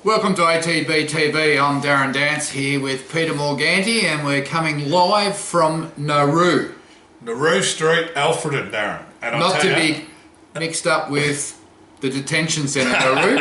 Welcome to ATB-TV. I'm Darren Dance here with Peter Morganti, and we're coming live from Nauru. Nauru Street, Alfredton, Darren. And Not to be mixed up with the detention centre, Nauru.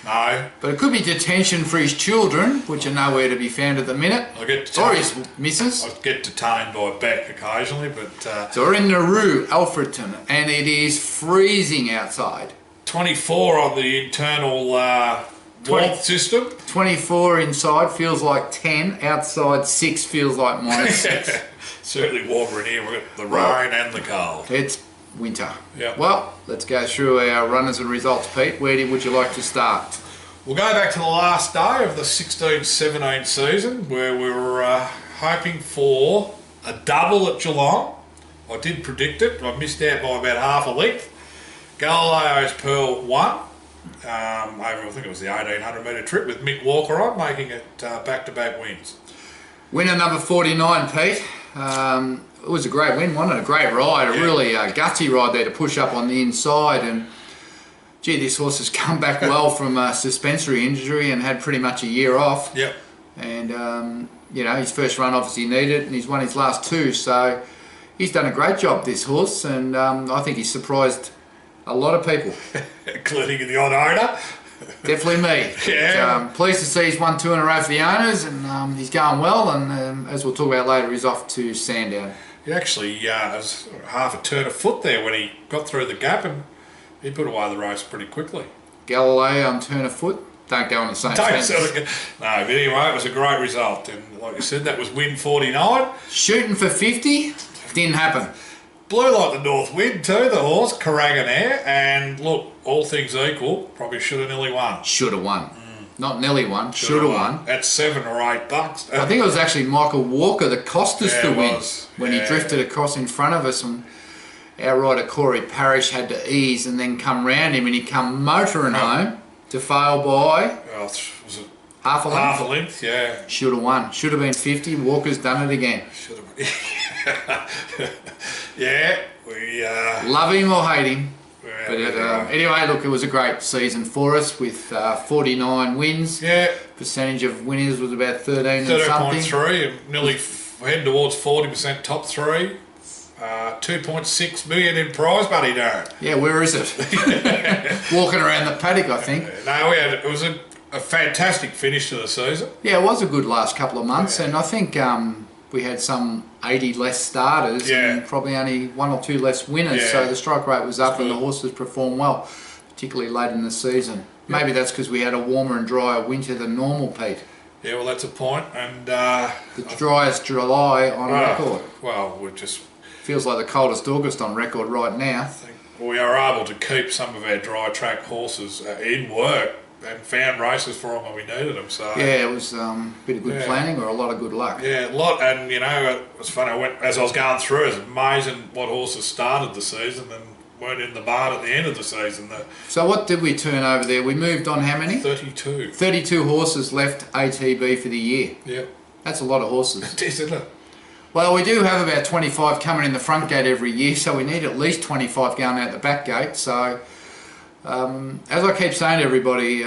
No. But it could be detention for his children, which are nowhere to be found at the minute. Or his missus. I get detained by Beck occasionally, but... So we're in Nauru, Alfredton, and it is freezing outside. 24 on the internal warmth system. 24 inside feels like 10, outside 6 feels like -6. Certainly warmer in here. We've got the rain and the cold. It's winter. Yep. Well, let's go through our runners and results, Pete. Where would you like to start? We'll go back to the last day of the 16-17 season, where we were hoping for a double at Geelong. I did predict it. I missed out by about half a length. Galileo's Pearl won over, I think it was the 1800 metre trip with Mick Walker on, making it back-to-back wins. Winner number 49, Pete. It was a great win, wasn't it? A great ride, a really gutsy ride there to push up on the inside. And gee, this horse has come back well from a suspensory injury and had pretty much a year off. Yep. And you know, his first run obviously needed it, and he's won his last two. So he's done a great job, this horse, and I think he's surprised a lot of people, including the odd owner. Definitely me. Yeah. But, pleased to see he's won 2 in a row for the owners, and he's going well. And as we'll talk about later, he's off to Sandown. He actually was half a turn of foot there when he got through the gap, and he put away the race pretty quickly. Galileo on turn of foot. Don't go on the same sentence. No, but anyway, it was a great result, and like you said, that was win 49. Shooting for 50 didn't happen. Blew like the north wind too, the horse, Carraganair, and look, all things equal, probably should have nearly won. Should have won. Not nearly won, should have won. At $7 or $8. I think it was actually Michael Walker that cost us the win when he drifted across in front of us, and our rider Corey Parrish had to ease and then come round him, and he come motoring home to fail by was it half a length. Half a length, yeah. Should have won. Should have been 50. Walker's done it again. Should have. Yeah, we love him or hate him. Yeah, But anyway, look, it was a great season for us with 49 wins. Yeah. Percentage of winners was about 13 and something. 30.3, and nearly heading towards 40% top three. 2.6 million in prize money, Darren. Yeah, where is it? Walking around the paddock, I think. No, it was a fantastic finish to the season. Yeah, it was a good last couple of months, and I think we had some 80 less starters and probably only 1 or 2 less winners, so the strike rate was up and the horses performed well, particularly late in the season. Maybe that's because we had a warmer and drier winter than normal, Pete. Yeah, well, that's a point. And the driest July on record. Well, we just... Feels like the coldest August on record right now. We are able to keep some of our dry track horses in work and found races for them when we needed them. So yeah, it was a bit of good planning or a lot of good luck. Yeah, a lot. And you know, it was funny. As I was going through, it was amazing what horses started the season and weren't in the barn at the end of the season. So what did we turn over there? We moved on how many? 32. 32 horses left ATB for the year. Yep. That's a lot of horses. It is, isn't it? Well, we do have about 25 coming in the front gate every year, so we need at least 25 going out the back gate. So, as I keep saying to everybody,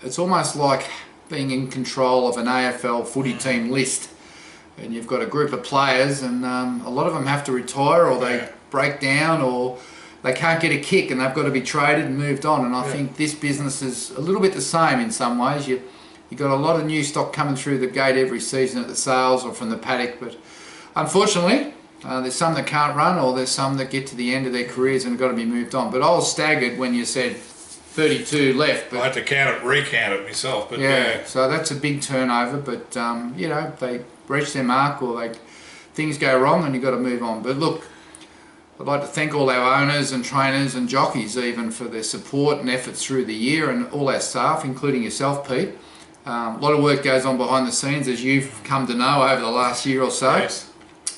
it's almost like being in control of an AFL footy team list. And you've got a group of players, and a lot of them have to retire, or they break down, or they can't get a kick, and they've got to be traded and moved on. And I think this business is a little bit the same in some ways. You've got a lot of new stock coming through the gate every season at the sales or from the paddock, but unfortunately there's some that can't run, or there's some that get to the end of their careers and have got to be moved on. But I was staggered when you said 32 left. But I had to recount it myself. But so that's a big turnover, but you know, they reach their mark or things go wrong and you've got to move on. But look, I'd like to thank all our owners and trainers and jockeys even for their support and efforts through the year, and all our staff, including yourself, Pete. A lot of work goes on behind the scenes, as you've come to know over the last year or so. Yes.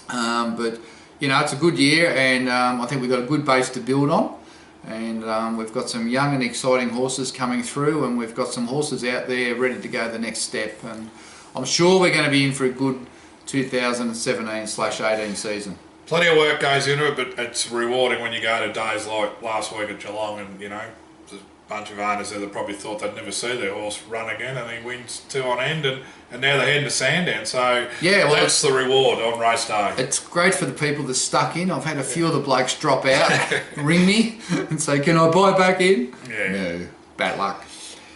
But you know, it's a good year, and I think we've got a good base to build on, and we've got some young and exciting horses coming through, and we've got some horses out there ready to go the next step, and I'm sure we're going to be in for a good 2017/18 season. Plenty of work goes into it, but it's rewarding when you go to days like last week at Geelong, and you know, bunch of owners there that probably thought they'd never see their horse run again, and he wins 2 on end, and now they're heading to Sandown. So yeah, well, that's the reward on race day. It's great for the people that stuck in. I've had a few of the blokes drop out, ring me and say, can I buy back in? Yeah. No, bad luck.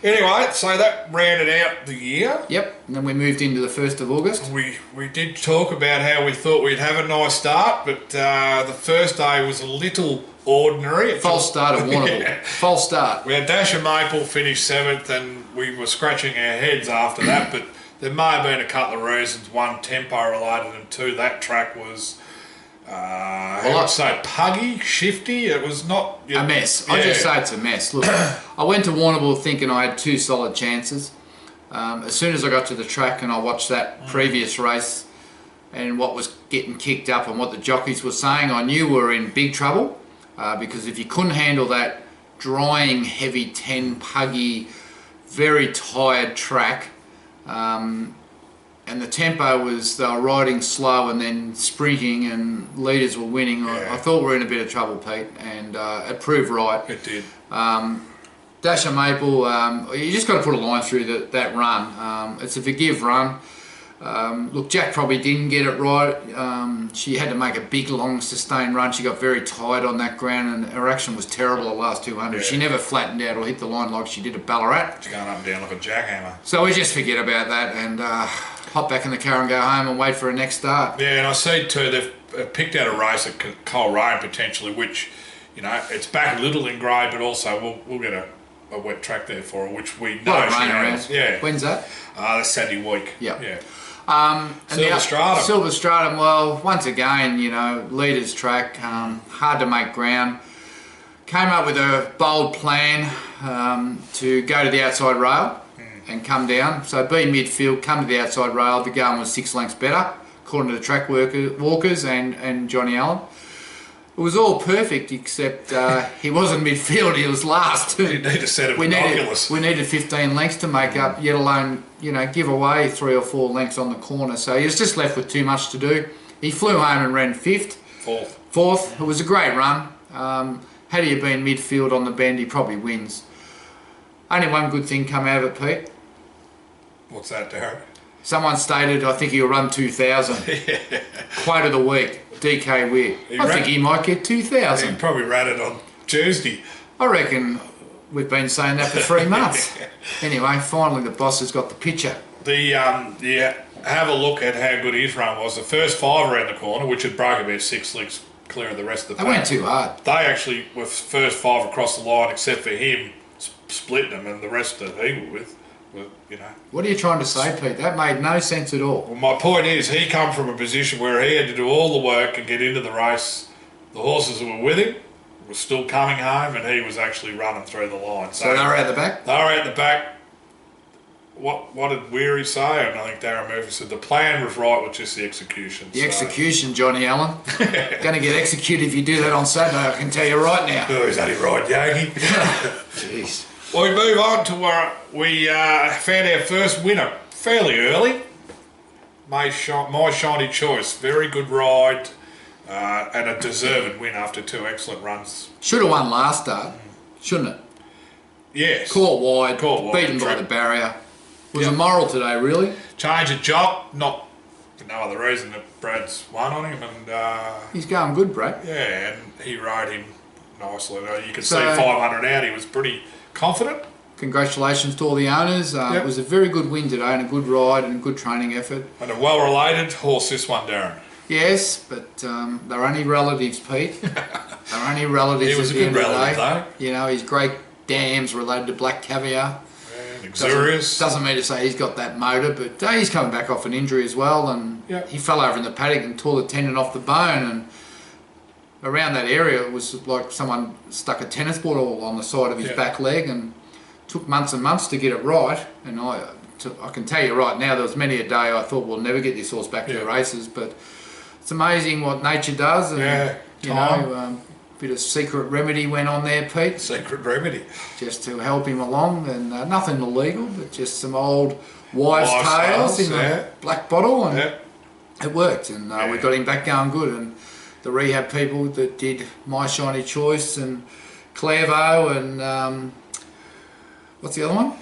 Anyway, so that rounded out the year. Yep, and then we moved into the 1st of August. We did talk about how we thought we'd have a nice start, but the first day was a little ordinary. False start at Warrnambool. Yeah. False start. We had Dasher Maple finish 7th, and we were scratching our heads after that, but there may have been a couple of reasons. One, tempo related, and two, that track was, I'd say puggy, shifty. It was not... A mess. Yeah. I just say it's a mess. Look, I went to Warrnambool thinking I had 2 solid chances. As soon as I got to the track and I watched that previous race and what was getting kicked up and what the jockeys were saying, I knew we were in big trouble, because if you couldn't handle that drying, heavy 10 puggy, very tired track, and the tempo was, they were riding slow and then sprinting and leaders were winning. Yeah. I thought we were in a bit of trouble, Pete, and it proved right. It did. Dasher Maple, you just got to put a line through that run. It's a forgive run. Look, Jack probably didn't get it right. She had to make a big, long, sustained run. She got very tired on that ground, and her action was terrible the last 200. Yeah. She never flattened out or hit the line like she did at Ballarat. It's going up and down like a jackhammer. So we just forget about that and hop back in the car and go home and wait for a next start. Yeah, and I see too, they've picked out a race at Coleraine potentially, which, you know, it's back a little in grade, but also we'll get a wet track there for her, which we know she has. Yeah. When's that? That's Saturday week. Yeah. Yeah. Silver Stratum. Silver Stratum, well, once again, you know, leaders track, hard to make ground. Came up with a bold plan to go to the outside rail and come down. So be midfield, come to the outside rail. The going was 6 lengths better, according to the track walkers and Johnny Allen. It was all perfect except he wasn't midfield, he was last. You need a set of binoculars. We needed 15 lengths to make up, yet alone, you know, give away 3 or 4 lengths on the corner. So he was just left with too much to do. He flew home and ran 5th. Fourth. It was a great run. Had he been midfield on the bend, he probably wins. Only one good thing come out of it, Pete. What's that, Darren? Someone stated, I think he'll run 2,000. Quote of the week, DK Weir. I think he might get 2,000. He probably ran it on Tuesday. I reckon we've been saying that for 3 months. Anyway, finally the boss has got the picture. Have a look at how good his run was. The first 5 around the corner, which had broke about 6 lengths clear of the rest of the pack. They went too hard. They actually were first 5 across the line, except for him splitting them, and the rest that he was with. You know. What are you trying to say, Pete? That made no sense at all. Well, my point is, he come from a position where he had to do all the work and get into the race. The horses that were with him were still coming home, and he was actually running through the line. So they were out the back? They were out the back. What did Weary say? And I think Darren Murphy said the plan was right, with just the execution. The execution, Johnny Allen. Going to get executed if you do that on Saturday, I can tell you right now. Oh, is that right, Yogi? Jeez. Well, we move on to where we found our first winner fairly early. My Shiny Choice. Very good ride and a deserved win after 2 excellent runs. Should have won last start, shouldn't it? Yes. Caught wide, beaten by the barrier. Was a moral today, really. Change of job, not for no other reason that Brad's won on him. And he's going good, Brad. Yeah, and he rode him nicely. You could see 500 out, he was pretty confident. Congratulations to all the owners. It was a very good win today and a good ride and a good training effort. And a well-related horse, this one, Darren. Yes, but they're only relatives, Pete. They're only relatives. He was a good relative, though. You know, his great dam's related to Black Caviar. Yeah, luxurious. Doesn't mean to say he's got that motor, but he's coming back off an injury as well, and he fell over in the paddock and tore the tendon off the bone, and around that area it was like someone stuck a tennis ball on the side of his back leg, and took months and months to get it right. And I can tell you right now, there was many a day I thought we'll never get this horse back to the races, but it's amazing what nature does. And, you know, bit of secret remedy went on there, Pete. Secret remedy. Just to help him along, and nothing illegal, but just some old wives' tales in a black bottle, and it worked, and we got him back going good. And the rehab people that did My Shiny Choice and Clairvo and What's the other one?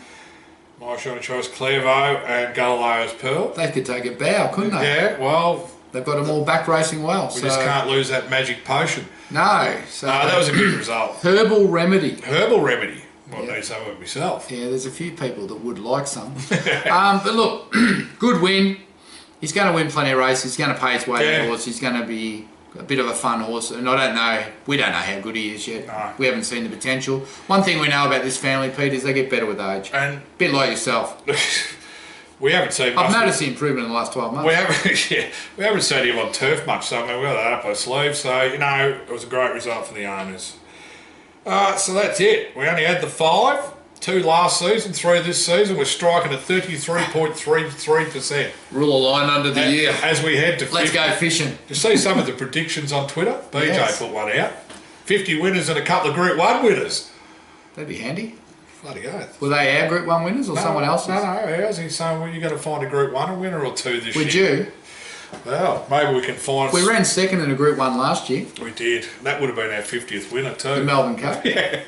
My Shiny Choice, Clairvaux and Galileo's Pearl. They could take a bow, couldn't they? Yeah, well... They've got them all back racing well. We just can't lose that magic potion. No. So that was a good result. Herbal Remedy. Herbal Remedy. I need some of it myself. Yeah, there's a few people that would like some. But look, good win. He's going to win plenty of races. He's going to pay his way in the horse. He's going to be a bit of a fun horse. And I don't know, we don't know how good he is yet. No. We haven't seen the potential. One thing we know about this family, Pete, is they get better with age. And a bit like yourself. We haven't seen much. I've noticed the improvement in the last 12 months. We haven't seen him on turf much, so I mean, we got that up our sleeve. So, you know, it was a great result for the owners. So that's it. We only had the 5. 2 last season, 3 this season. We're striking at 33.33%. Rule a line under the year. As we head to 50. Let's go fishing. You see some of the predictions on Twitter? BJ Yes. put one out. 50 winners and a couple of Group 1 winners. That'd be handy. Bloody oath. Were they our Group 1 winners or someone else's? No, ours. He's saying, well, you've got to find a Group 1 winner or 2 this year. Would you? Well, maybe we can find... We ran second in a Group 1 last year. We did. That would have been our 50th winner too. The Melbourne Cup. Yeah.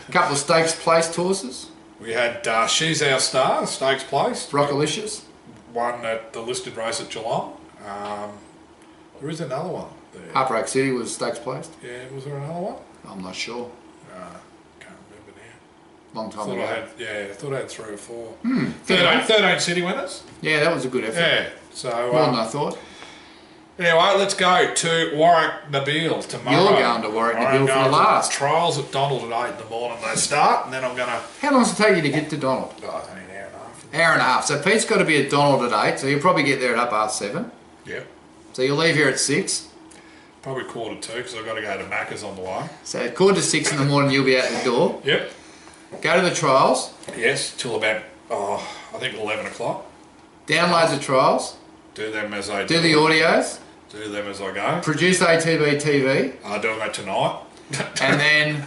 A couple of stakes placed horses. We had She's Our Star, stakes placed. Rockalicious. Won at the listed race at Geelong. There is another one there. Heartbreak City was stakes placed. Yeah, was there another one? I'm not sure. Can't remember now. Long time I ago. thought I had 3 or 4. 13. 13 city winners. Yeah, that was a good effort. Yeah. So More than I thought. anyway, let's go to Warwick Nabil tomorrow. You're going to Warwick Nabil for the last. Trials at Donald at 8 in the morning. They start, and then I'm going to... How long does it take you to get to Donald? Oh, only an hour and a half. Hour and a half. So Pete's got to be at Donald at 8, so you'll probably get there at 7:30. Yep. So you'll leave here at 6. Probably 1:45 because I've got to go to Macca's on the way. So at 5:45 in the morning you'll be out the door. Yep. Go to the trials. Yes, till about, I think 11 o'clock. Download the trials. Do them as I Do the audios. Do them as I go. Produce ATB-TV. I'm doing that tonight. And then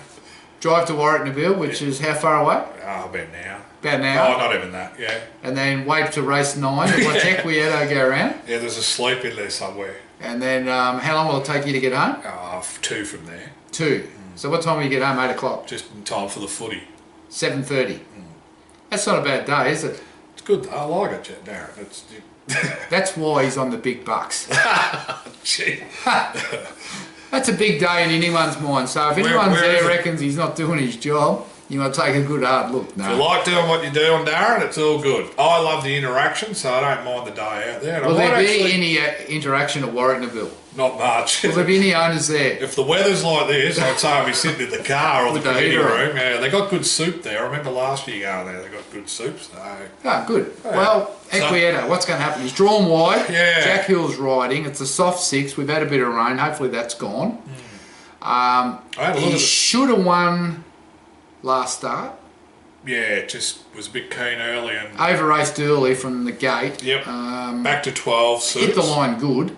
drive to Warwick Nabil, which is how far away? About now. About an hour. Oh, not even that, yeah. And then wait to race 9. If I check, we had to go around. Yeah, there's a sleep in there somewhere. And then how long will it take you to get home? 2 from there. 2. So what time will you get home? 8 o'clock? Just in time for the footy. 7:30. That's not a bad day, is it? It's good. I like it, Darren. It's... That's why he's on the big bucks. Gee. That's a big day in anyone's mind. So if anyone there reckons he's not doing his job, you want to take a good hard look. No. If you like doing what you're doing, Darren, it's all good. I love the interaction, so I don't mind the day out there. And Will there be actually... any interaction at Warwick Nabil? Not much. Will there be any owners there? If the weather's like this, I'd say I'll be sitting in the car or the committee room. Yeah, they got good soup there. I remember last year going there, they got good soup. So. Oh, good. Yeah. Well, Equieta, what's going to happen? He's drawn wide. Yeah. Jack Hill's riding. It's a soft 6. We've had a bit of rain. Hopefully that's gone. He should have won last start. Yeah, just was a bit keen early and over raced early from the gate. Yep. Back to 12. Suits. Hit the line good,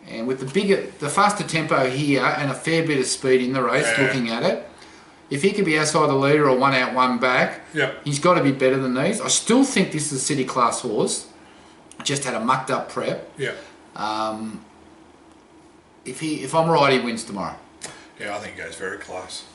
and with the faster tempo here and a fair bit of speed in the race, looking at it, if he could be outside the leader or 1 out 1 back, he's got to be better than these. I still think this is a city class horse. Just had a mucked up prep. Yeah. If I'm right, he wins tomorrow. Yeah, I think he goes very close.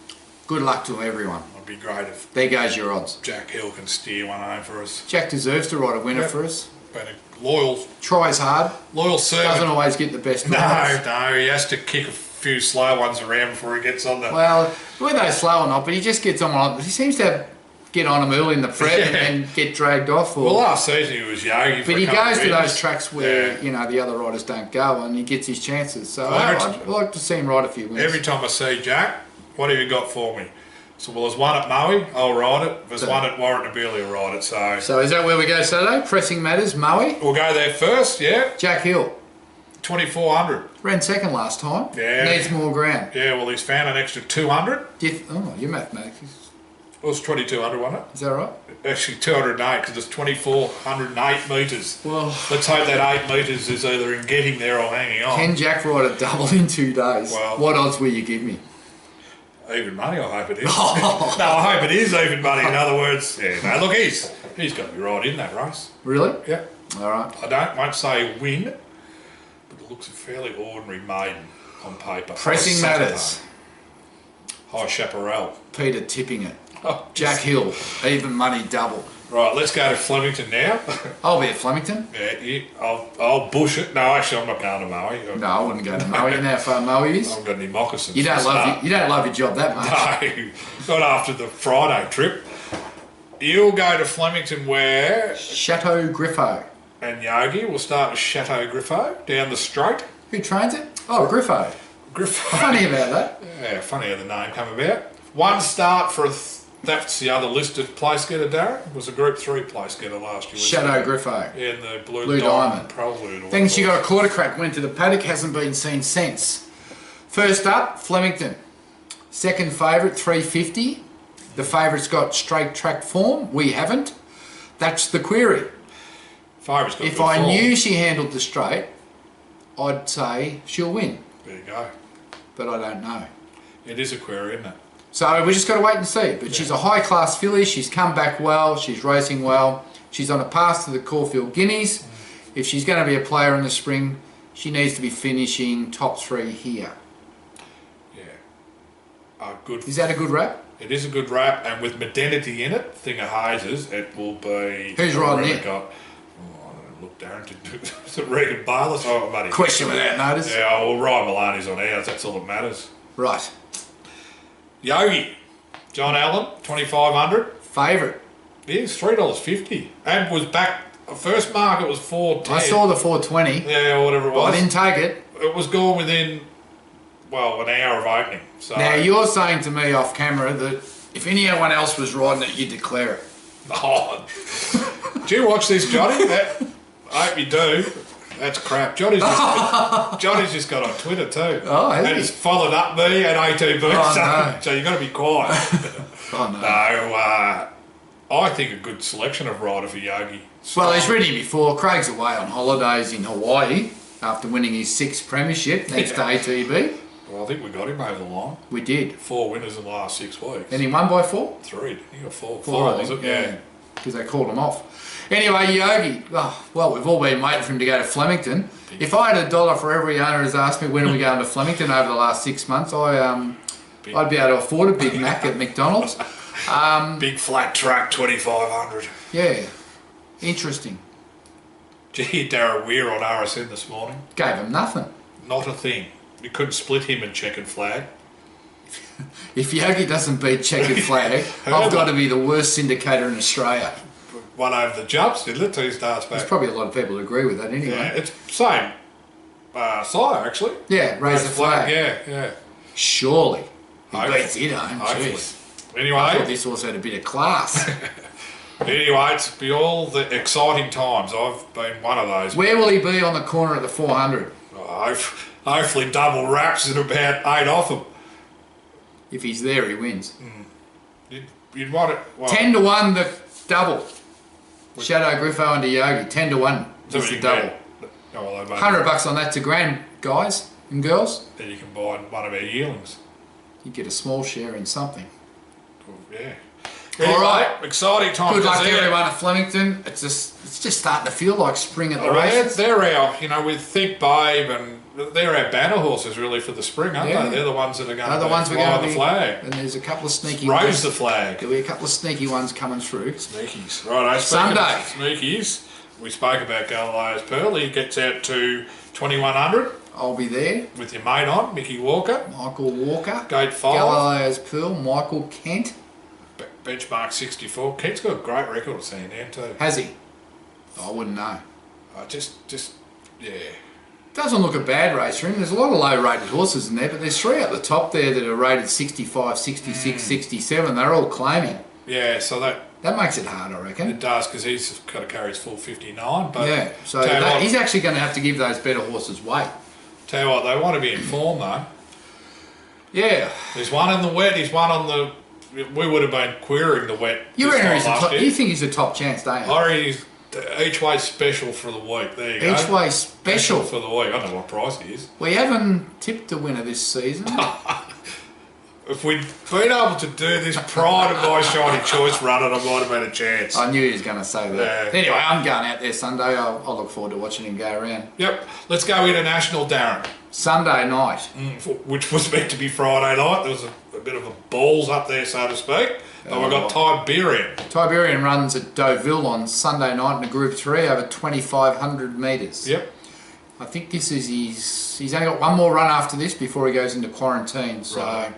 Good luck to everyone. It'd be great if there goes your odds. Jack Hill can steer one home for us. Jack deserves to ride a winner for us. Been a loyal... Tries hard. Loyal servant. Doesn't always get the best rides. No, he has to kick a few slow ones around before he gets on the... Well, whether they're slow or not, but he just gets on. He seems to get on them early in the prep and get dragged off. Well, last season he was yogi for but he goes to those tracks where the other riders don't go, and he gets his chances. So I'd like to see him ride a few wins. Every time I see Jack, what have you got for me? So, well, there's one at Maui, I'll ride it. There's one at Warwick Nabil, he'll ride it. So is that where we go Saturday? Pressing matters, Maui? We'll go there first, yeah. Jack Hill. 2,400. Ran second last time. Yeah. Needs more ground. Yeah, well, he's found an extra 200. Your mathematics. It was 2,200, wasn't it? Is that right? Actually, 208, because it's 2,408 metres. Well, let's hope that 8 metres is either in getting there or hanging on. Can Jack ride a double in 2 days? Well, what odds will you give me? Even money, I hope it is. Oh. No, I hope it is even money, in other words. Yeah, no, look, he's got to be right in that race. Really? Yeah. All right. I won't say win, but it looks a fairly ordinary maiden on paper. Pressing matters. High Chaparral. Peter tipping it. Jack Hill, even money double. Right, let's go to Flemington now. I'll be at Flemington. Yeah, I'll bush it. No, actually, I'm not going to Moe. No, I wouldn't go to Moe. You know how far Moe is? I haven't got any moccasins. You don't love your job that much. No, not after the Friday trip. You'll go to Flemington where? Chateau Griffo. And Yogi will start with Chateau Griffo down the straight. Who trains it? Oh, Griffo. Griffo. Funny about that. Yeah, funny how the name came about. One start for that's the other listed place getter, Darren. It was a Group 3 place getter last year. Chateau Griffo. Yeah, and the Blue Diamond. Probably. Thing she got a quarter crack, went to the paddock, hasn't been seen since. First up, Flemington. Second favourite, 350. The favourite's got straight track form. We haven't. That's the query. Favourite's got if good I form. knew she handled the straight, I'd say she'll win. There you go. But I don't know. It is a query, isn't it? So we just got to wait and see. But she's a high-class filly. She's come back well. She's racing well. She's on a path to the Caulfield Guineas. If she's going to be a player in the spring, she needs to be finishing top 3 here. Yeah. Good. Is that a good wrap? It is a good wrap, and with Modernity in it, Thing of Hazes, it will be... Who's riding it? I don't know, look, Darren, is it Regan Bayless? Oh, buddy. Question without notice. Yeah, well, Ryan Maloney's on ours. That's all that matters. Right. Yogi. John Allen, 2,500. Favourite. Yes, $3.50. And was back... First market was $4.10. I saw the 420. Yeah, or whatever it was. I didn't take it. It was gone within, well, an hour of opening. So Now, you're saying to me off camera that if anyone else was riding it, you'd declare it. Oh. Do you watch this, Johnny? I hope you do. That's crap. Johnny's just got on Twitter too. Oh, has and he? he's followed up me and ATB. Oh, no. So you've got to be quiet. Oh, no. No, I think a good selection of rider for Yogi. Well, he's ridden before. Craig's away on holidays in Hawaii after winning his 6th premiership thanks to ATB. Well, I think we got him over the line. We did. 4 winners in the last 6 weeks. And he won by 4? 3. He got 4. 4, was it? Yeah. Because they called him off. Anyway, Yogi, well, we've all been waiting for him to go to Flemington. If I had $1 for every owner who's asked me when are we going to Flemington over the last 6 months, I'd be able to afford a Big Mac at McDonald's. Big flat track, 2,500. Yeah, interesting. Did you hear Darren Weir on RSN this morning? Gave him nothing. Not a thing. You couldn't split him and checkered flag. If Yogi doesn't beat checkered flag, I've got to be the worst syndicator in Australia. One over the jumps, didn't it? 2 starts back. There's probably a lot of people who agree with that anyway. Yeah, it's same sire actually. Yeah, raise the flag. Yeah. Surely. He Hopefully. beats it home. Hopefully. Jeez. I thought Anyway, this horse had a bit of class. it's be all the exciting times. I've been one of those. Where will he be on the corner at the 400? Hopefully double wraps at about 8 off him. If he's there, he wins. You'd want it... Well, 10 to 1 the double. Shadow Griffo and Yogi. 10 to 1 is the double. $100 on that to grand, guys and girls. Then you can buy one of our yearlings. You get a small share in something. Yeah. All right. Exciting times. Good luck to everyone at Flemington. It's just starting to feel like spring at the races. They're our, with Think Babe, and they're our banner horses really for the spring, aren't they? They're the ones that are going to fly the flag. And there's a couple of sneaky Raise the flag. There'll be a couple of sneaky ones coming through. Sneakies. Right, Sunday. Sneakies. We spoke about Galileo's Pearl. He gets out to 2,100. I'll be there. With your mate on, Mickey Walker. Michael Walker. Gate 5. Galileo's Pearl. Michael Kent. Benchmark 64. Kent's got a great record of seeing there too. Has he? I wouldn't know. Yeah. Doesn't look a bad race for him. There's a lot of low rated horses in there, but there's 3 at the top there that are rated 65, 66, 67. They're all claiming. Yeah, so that makes it hard, I reckon. It does, because he's got to carry his full 59. But yeah, so he's actually going to have to give those better horses weight. Tell you what, they want to be in form though. Yeah. There's one in the wet, he's one on the... We would have been querying the wet. You think he's a top chance, don't you? I reckon he's each way special for the week. There you go. Each way special for the week. I don't know what price he is. We haven't tipped the winner this season. If we'd been able to do this prior to my shiny choice running, I might have had a chance. I knew he was going to say that. Yeah. Anyway, I'm going out there Sunday. I'll look forward to watching him go around. Yep. Let's go international, Darren. Sunday night. Which was meant to be Friday night. There was a bit of a balls up there, so to speak. But we've got Tiberian. Tiberian runs at Deauville on Sunday night in a Group 3 over 2,500 metres. Yep. I think this is he's only got one more run after this before he goes into quarantine. So,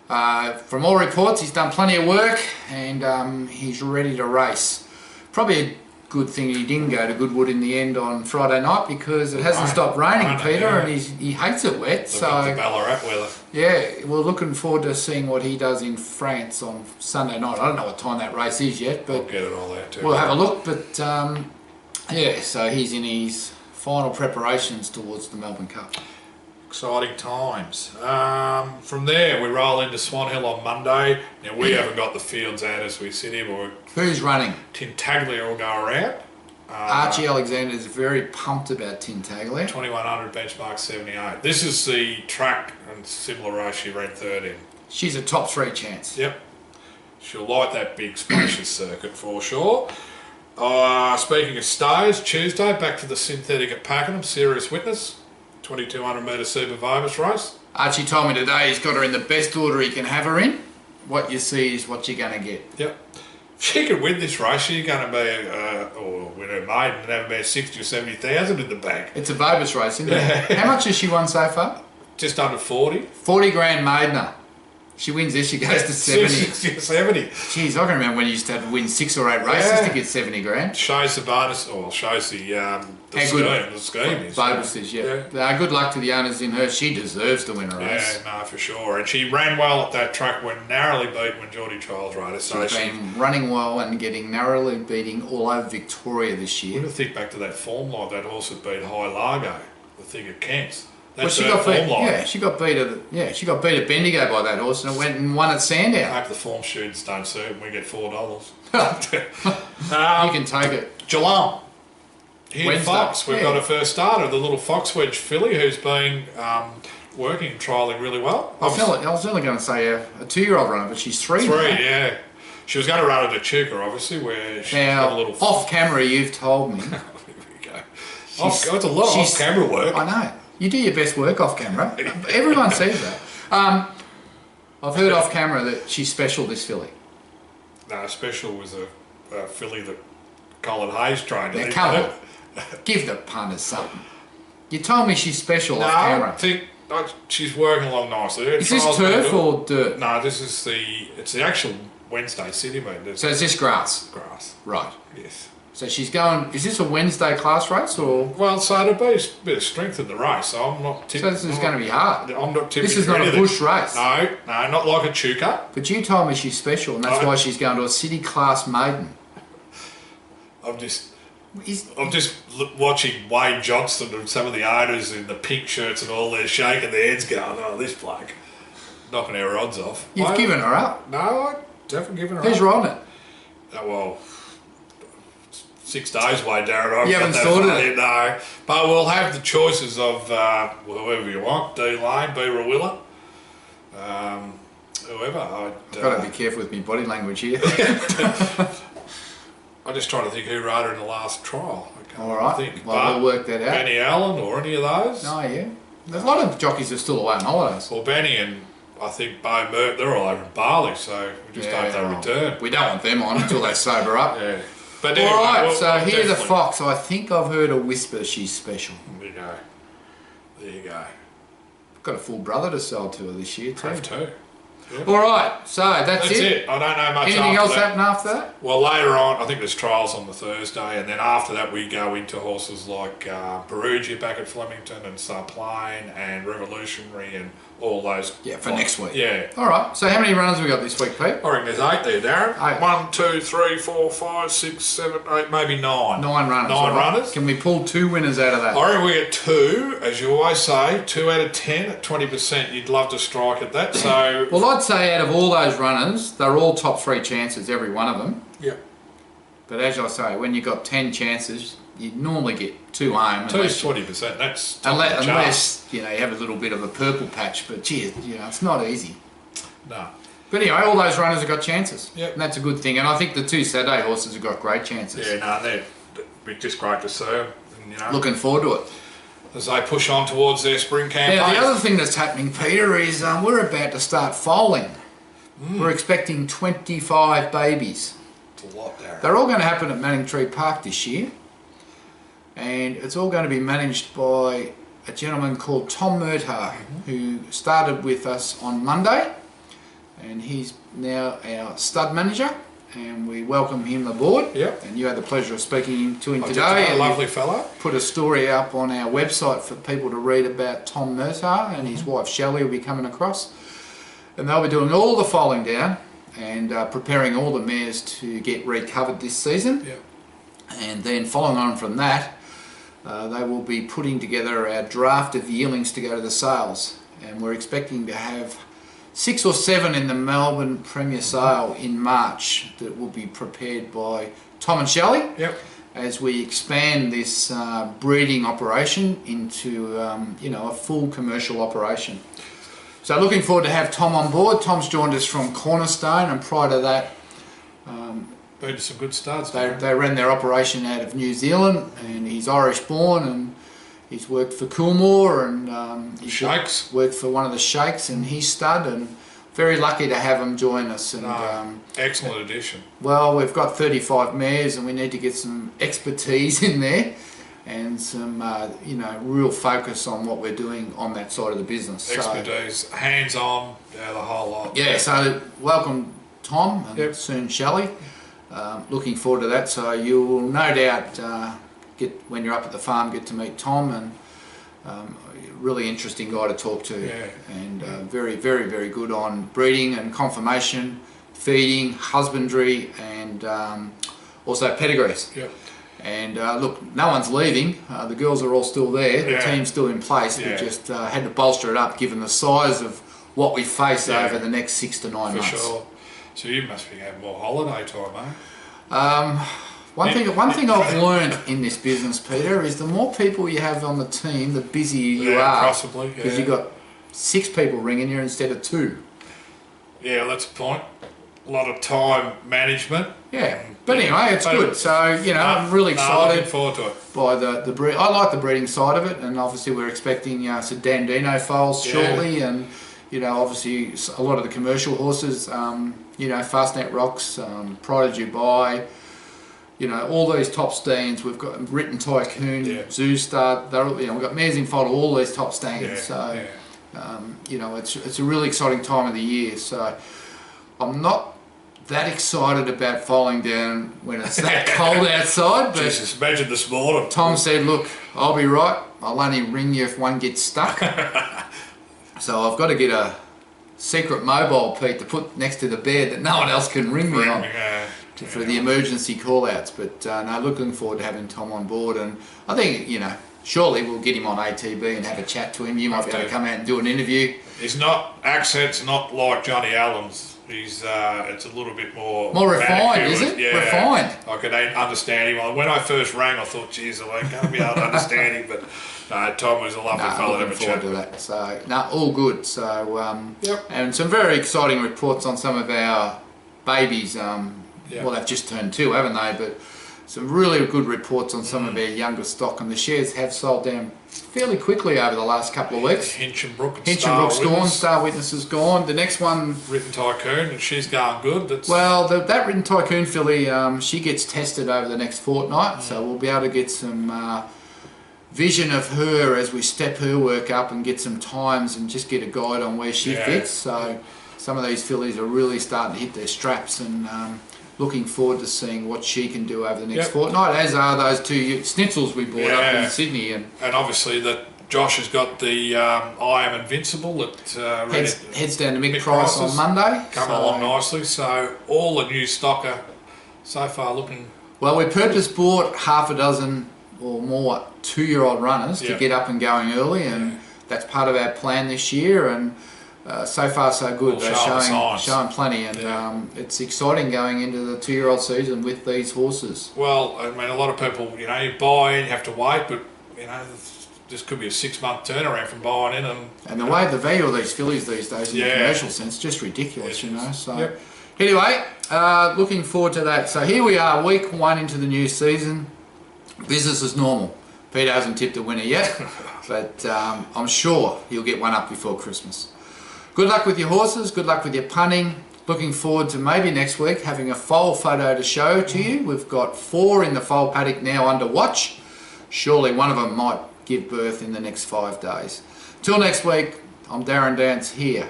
from all reports, he's done plenty of work and he's ready to race. Probably a good thing he didn't go to Goodwood in the end on Friday night because it hasn't stopped raining, Peter, and he hates it wet. Look at the Ballarat weather. Yeah, we're looking forward to seeing what he does in France on Sunday night. I don't know what time that race is yet, but I'll get it all out too. We'll have a look. But yeah, so he's in his final preparations towards the Melbourne Cup. Exciting times. From there, we roll into Swan Hill on Monday. Now, we haven't got the fields out as we sit here, but who's running? Tintaglia will go around. Archie Alexander is very pumped about Tintaglia. 2100 benchmark 78. This is the track and similar race she ran third in. She's a top 3 chance. Yep. She'll like that big spacious circuit for sure. Speaking of stays, Tuesday, back to the synthetic at Pakenham, Serious Witness. 2200 metre Super Vobis race. Archie told me today he's got her in the best order he can have her in. What you see is what you're going to get. Yep. If she can win this race, she's going to be, or win her maiden and have about 60 or 70,000 in the bank. It's a Vobis race, isn't it? How much has she won so far? Just under 40. 40 grand maidener. She wins this, she goes to 70. 60 or 70. Jeez, I can remember when you used to have to win 6 or 8 races to get 70 grand. Shows the bonus, or shows the scheme is. Bonuses, yeah. Good luck to the owners in her. She deserves to win a race. Yeah, no, for sure. And she ran well at that track when narrowly beat when Geordie Trials rode her. So she's been running well and getting narrowly beating all over Victoria this year. When you think back to that form line, that horse had beat High Largo, the thing at Kent's. She got beat at Bendigo by that horse and it went and won at Sandown. I hope the form students don't see it and we get $4. You can take it. Geelong. Here Wednesday. Fox. We've got a first starter, the little Fox Wedge filly who's been working and trialling really well. I was only going to say a 2-year-old runner, but she's 3 now. Yeah. She was going to run at Echuca, obviously, where she's got a little... Off camera, you've told me. There we go. It's a lot of off-camera work. I know. You do your best work off camera. Everyone says that. I've heard off camera that she's special, this filly. No, special was a filly that Colin Hayes trained. Now, come on. Give the punters something. You told me she's special off camera. I think she's working along nicely. Is this turf or dirt? No, this is the actual Wednesday city meet. So is this grass? Grass. Right. Yes. So she's going, is this a Wednesday class race or? Well, so there'll be a bit of strength in the race, so I'm not tipping. So this is going to be hard. I'm not tipping. This is not a bush race. No, not like a Chuka. But you told me she's special and that's why she's going to a city class maiden. I'm just watching Wayne Johnston and some of the owners in the pink shirts and all, they're shaking their heads going, oh, this bloke, knocking our odds off. You've given her up. No, I haven't given her up. Who's riding it? Well, 6 days away, Darren. You haven't sorted it? No. But we'll have the choices of whoever you want. D Lane, B Rawilla, whoever. I've got to be careful with my body language here. I'm just trying to think who rode her in the last trial. All right. Well, we'll work that out. Benny Allen or any of those. Oh, yeah. There's a lot of jockeys that are still away on holidays. Well, Benny and I think Bo Mert, they're all over in Bali, so we just hope they return. We don't want them on until they sober up. Yeah. But anyway, all right, so here's the Fox. I think I've heard a whisper she's special. There you go. There you go. Got a full brother to sell to her this year too. Have too. Yep. All right, so that's it. I don't know much. Anything else happen after that? Well, later on, I think there's trials on the Thursday, and then after that we go into horses like Perugia back at Flemington and Sarplain and Revolutionary and all those. Yeah, for next week. Yeah. All right, so how many runners have we got this week, Pete? I reckon there's 8 there, Darren. 8. 1, 2, 3, 4, 5, 6, 7, 8, maybe 9. 9 runners. 9 runners. Can we pull 2 winners out of that? I reckon we get 2, as you always say, 2 out of 10 at 20%. You'd love to strike at that. So. Well, I'd say out of all those runners, they're all top 3 chances, every one of them. Yep. But as I say, when you've got 10 chances, you normally get 2 home. 2 is 20%. That's unless you have a little bit of a purple patch. But gee, it's not easy. No. But anyway, all those runners have got chances. Yep. And that's a good thing. And I think the 2 Saturday horses have got great chances. Yeah, no, they're just great to see them. Looking forward to it. as they push on towards their spring campaign. Now, the other thing that's happening, Peter, is we're about to start foaling. We're expecting 25 babies. It's a lot, Darren. They're all going to happen at Manning Tree Park this year, and it's all going to be managed by a gentleman called Tom Murtaugh, who started with us on Monday, and he's now our stud manager, and we welcome him aboard. Yep. And you had the pleasure of speaking to him I today. A lovely fellow. Put a story up on our website for people to read about Tom Murtaugh, and his wife Shelley will be coming across, and they'll be doing all the foaling down and preparing all the mares to get recovered this season. Yep. And then following on from that, they will be putting together our draft of yearlings to go to the sales, and we're expecting to have 6 or 7 in the Melbourne Premier Sale in March that will be prepared by Tom and Shelley. Yep. As we expand this breeding operation into a full commercial operation. So looking forward to have Tom on board. Tom's joined us from Cornerstone, and prior to that been some good starts. they ran their operation out of New Zealand, and he's Irish born, and he's worked for Coolmore, and he's Shakes. worked for one of the Shakes, and he's stud, and very lucky to have him join us. And excellent addition. well, we've got 35 mares, and we need to get some expertise in there, and some real focus on what we're doing on that side of the business. Expertise, hands-on, the whole lot. Yeah, so welcome Tom, and Yep. soon Shelley. Looking forward to that. So you will no doubt when you're up at the farm, get to meet Tom, and really interesting guy to talk to. Yeah. And very, very, very good on breeding and conformation, feeding, husbandry, and also pedigrees. Yep. And look, no one's leaving. The girls are all still there. The Yeah. team's still in place. Yeah. We just had to bolster it up, given the size of what we face Yeah. over the next 6 to 9 months. For sure. So you must be having more holiday time, eh? One thing I've learned in this business, Peter, is the more people you have on the team, the busier you Yeah, are. possibly, Because yeah. you've got 6 people ringing you instead of 2. Yeah, that's a point. A lot of time management. Yeah, but anyway, it's good. So I'm really Looking excited forward to it. by the breed. I like the breeding side of it, and obviously we're expecting some Dandino foals shortly, and obviously a lot of the commercial horses. Fastnet Rocks, Pride of Dubai. All these top stands. We've got Written Tycoon, Yeah. Zoo Star. We've got mares in foal to all these top stands. Yeah, So it's a really exciting time of the year. So I'm not that excited about falling down when it's that cold outside. But Jesus, imagine this morning. Tom said, "Look, I'll be right. I'll only ring you if one gets stuck." So I've got to get a secret mobile, Pete, to put next to the bed that no one else can ring me on for the emergency call-outs. But no, looking forward to having Tom on board, and I think surely we'll get him on ATB and have a chat to him. You might be able to come out and do an interview. His accent's not like Johnny Allen's. He's it's a little bit more Refined, is it? Yeah, Refined. I could understand him. When I first rang, I thought, geez, I ain't going to be able to understand him. But no, Tom was a lovely fellow to have a looking chat forward to with. that. So no, all good. So Yep. and some very exciting reports on some of our babies. Well, they've just turned 2, haven't they? But some really good reports on some of our younger stock, and the shares have sold down fairly quickly over the last couple of weeks. Hinchinbrook and Hinchinbrook's gone, Star Witness is gone. The next one, Written Tycoon, and she's going good. that Written Tycoon filly, she gets tested over the next fortnight, so we'll be able to get some vision of her as we step her work up and get some times and just get a guide on where she fits. So some of these fillies are really starting to hit their straps, and looking forward to seeing what she can do over the next fortnight, as are those 2 schnitzels we bought up in Sydney. And obviously that Josh has got the I Am Invincible that heads down to Mick Price on Monday. Coming along nicely. So all the new stock are so far looking... Well, we purpose bought half a dozen or more 2-year-old runners to get up and going early, and that's part of our plan this year. And so far so good. They're showing plenty, and it's exciting going into the 2-year-old season with these horses. Well, I mean, a lot of people, you buy in, you have to wait, but this could be a 6-month turnaround from buying in, and the way the value of these fillies these days in the commercial sense, just ridiculous, So anyway, looking forward to that. So here we are, week 1 into the new season. Business as normal. Peter hasn't tipped a winner yet, but I'm sure he'll get one up before Christmas. Good luck with your horses, good luck with your punting. Looking forward to maybe next week having a foal photo to show to you. We've got 4 in the foal paddock now under watch. Surely one of them might give birth in the next 5 days. Till next week, I'm Darren Dance here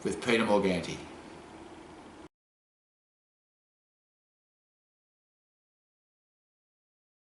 with Peter Morganti.